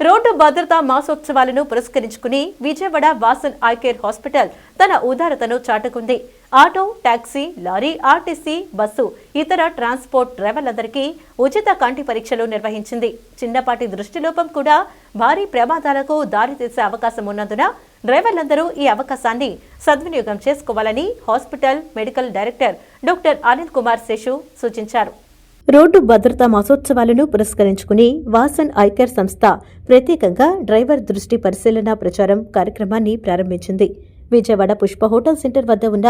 Road భద్రతా మాసోత్సవాలను పురస్కరించుకుని Vijayawada Vasan eye care hospital తన ఉదారతను చాటుకుంది. Auto, taxi, lorry, RTC, bus, ఇతర ట్రాన్స్పోర్ట్ డ్రైవర్లందరికీ ఉచిత కంటి పరీక్షలు నిర్వహించింది. చిన్నపాటి దృష్టిలోపం కూడా భారీ ప్రమాదాలకు దారితీసే అవకాశం ఉన్నందున డ్రైవర్లందరూ ఈ అవకాశాన్ని సద్వినియోగం చేసుకోవాలని hospital medical director doctor Anil Kumar Seshu సూచించారు. రోడ్డు భద్రతా మాసోత్సవాలను పురస్కరించుకుని వాసన్ ఐ కేర్ సంస్థ ప్రత్యేకంగా డ్రైవర్ దృష్టి పరిశీలన ప్రచారం కార్యక్రమాన్ని ప్రారంభించింది. విజయవాడ పుష్ప హోటల్ సెంటర్ వద్ద ఉన్న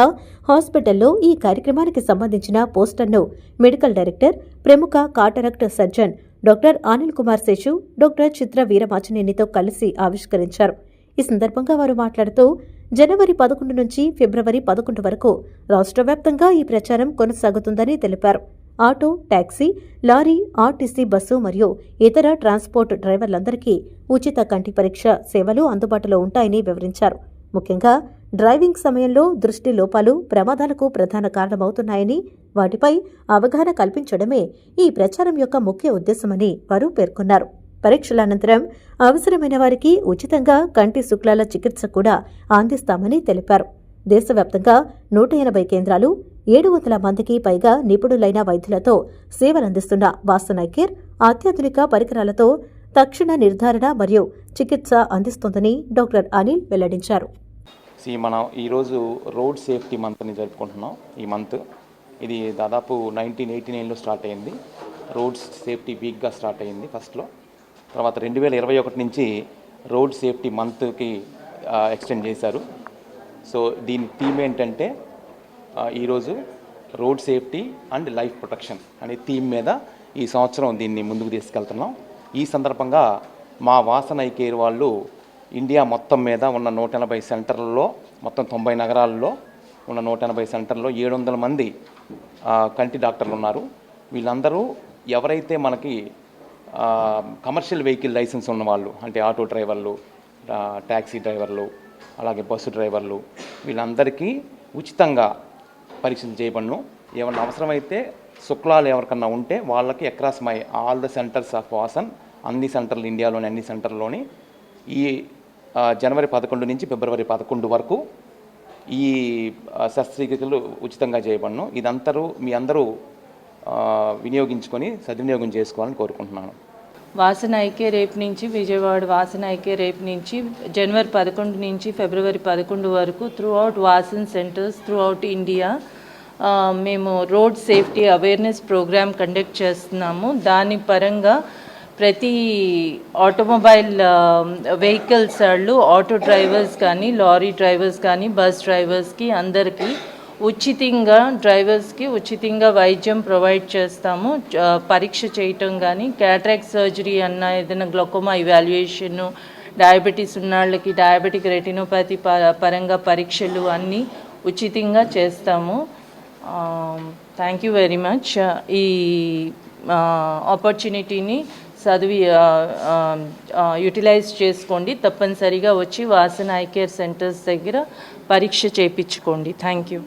హాస్పిటల్లో ఈ కార్యక్రమానికి సంబంధించిన పోస్టర్ను మెడికల్ డైరెక్టర్, ప్రముఖ cataract surgeon doctor Anil Kumar Seshu, doctor Chitra వీరమాచినేనితో కలిసి ఆవిష్కరించారు. ఈ సందర్భంగా వారు మాట్లాడుతూ జనవరి 11 నుంచి ఫిబ్రవరి 11 వరకు రాష్ట్ర వ్యాప్తంగా ఈ ప్రచారం కొనసాగుతుందని తెలిపారు. Auto, taxi, lorry, RTC, bus మరియు ఇతర ట్రాన్స్పోర్ట్ డ్రైవర్లందరికీ ఉచిత కంటి పరీక్ష సేవలు అందుబాటులో ఉంటాయని వివరించారు. ముఖ్యంగా డ్రైవింగ్ సమయంలో దృష్టి లోపాలు ప్రమాదాలకు ప్రధాన కారణమవుతున్నాయని, వాటిపై అవగాహన కల్పించడమే ఈ ప్రచారం యొక్క ముఖ్య ఉద్దేశమని వారు పేర్కొన్నారు. పరీక్షల అనంతరం అవసరమైన వారికి ఉచితంగా కంటి శుక్లాల చికిత్స కూడా అందిస్తామని తెలిపారు. దేశవ్యాప్తంగా 180 కేంద్రాలు, 700 మందికి పైగా నిపుణులైన వైద్యులతో సేవలందిస్తున్న వాసన్ ఐ కేర్ అత్యాధునిక పరికరాలతో తక్షణ నిర్ధారణ మరియు చికిత్స అందిస్తోందని డాక్టర్ అనిల్ వెల్లడించారు. మనం ఈరోజు రోడ్ సేఫ్టీ మంత్ని జరుపుకుంటున్నాం. ఈ మంత్ ఇది దాదాపు 1989లో స్టార్ట్ అయింది. రోడ్ సేఫ్టీ వీక్గా స్టార్ట్ అయింది ఫస్ట్లో. తర్వాత 2021 నుంచి రోడ్ సేఫ్టీ మంత్కి ఎక్స్టెండ్ చేశారు. సో దీని థీమ్ ఏంటంటే ఈరోజు road safety and life protection అనే థీమ్ మీద ఈ సంవత్సరం దీన్ని ముందుకు తీసుకెళ్తున్నాం. ఈ సందర్భంగా మా వాసన్ ఐ కేర్ వాళ్ళు ఇండియా మొత్తం మీద ఉన్న 180 సెంటర్లలో, మొత్తం 90 నగరాల్లో ఉన్న 180 సెంటర్లో 700 మంది కంటి డాక్టర్లు ఉన్నారు. వీళ్ళందరూ ఎవరైతే మనకి కమర్షియల్ వెహికల్ లైసెన్స్ ఉన్నవాళ్ళు, అంటే ఆటో డ్రైవర్లు, ట్యాక్సీ డ్రైవర్లు, అలాగే బస్సు డ్రైవర్లు, వీళ్ళందరికీ ఉచితంగా పరీక్షలు చేయబడను. ఏమన్నా అవసరమైతే శుక్లాలు ఎవరికన్నా ఉంటే వాళ్ళకి across my all the centres of Vasan, అన్ని సెంటర్లు, ఇండియాలోని అన్ని సెంటర్లోని ఈ జనవరి 11 నుంచి ఫిబ్రవరి 11 వరకు ఈ శస్త్రచికిత్సలు ఉచితంగా చేయబడను. ఇదంతా మీ అందరూ వినియోగించుకొని సద్వినియోగం చేసుకోవాలని కోరుకుంటున్నాను. వాసన్ ఐ కేర్ రేపు నుంచి, విజయవాడ వాసన్ ఐ కేర్ రేపు నుంచి జనవరి 11 నుంచి ఫిబ్రవరి 11 వరకు throughout Vasan centres throughout India మేము road safety awareness programme conduct చేస్తున్నాము. దాని పరంగా ప్రతి ఆటోమొబైల్ వెహికల్స్ వాళ్ళు, ఆటో డ్రైవర్స్ కానీ, లారీ డ్రైవర్స్ కానీ, బస్ డ్రైవర్స్కి అందరికీ ఉచితంగా, డ్రైవర్స్కి ఉచితంగా వైద్యం ప్రొవైడ్ చేస్తాము. పరీక్ష చేయటం కానీ, క్యాటరాక్ట్ సర్జరీ అన్న, ఏదైనా గ్లోకోమా ఇవాల్యుయేషన్, డయాబెటీస్ ఉన్న వాళ్ళకి డయాబెటిక్ రెటినోపతి పరంగా పరీక్షలు అన్నీ ఉచితంగా చేస్తాము. Thank you very much. ఈ ఆపర్చునిటీని యూటిలైజ్ చేసుకోండి. తప్పనిసరిగా వచ్చి వాసన్ ఐ కేర్ సెంటర్స్ దగ్గర పరీక్ష చేయించుకోండి. Thank you.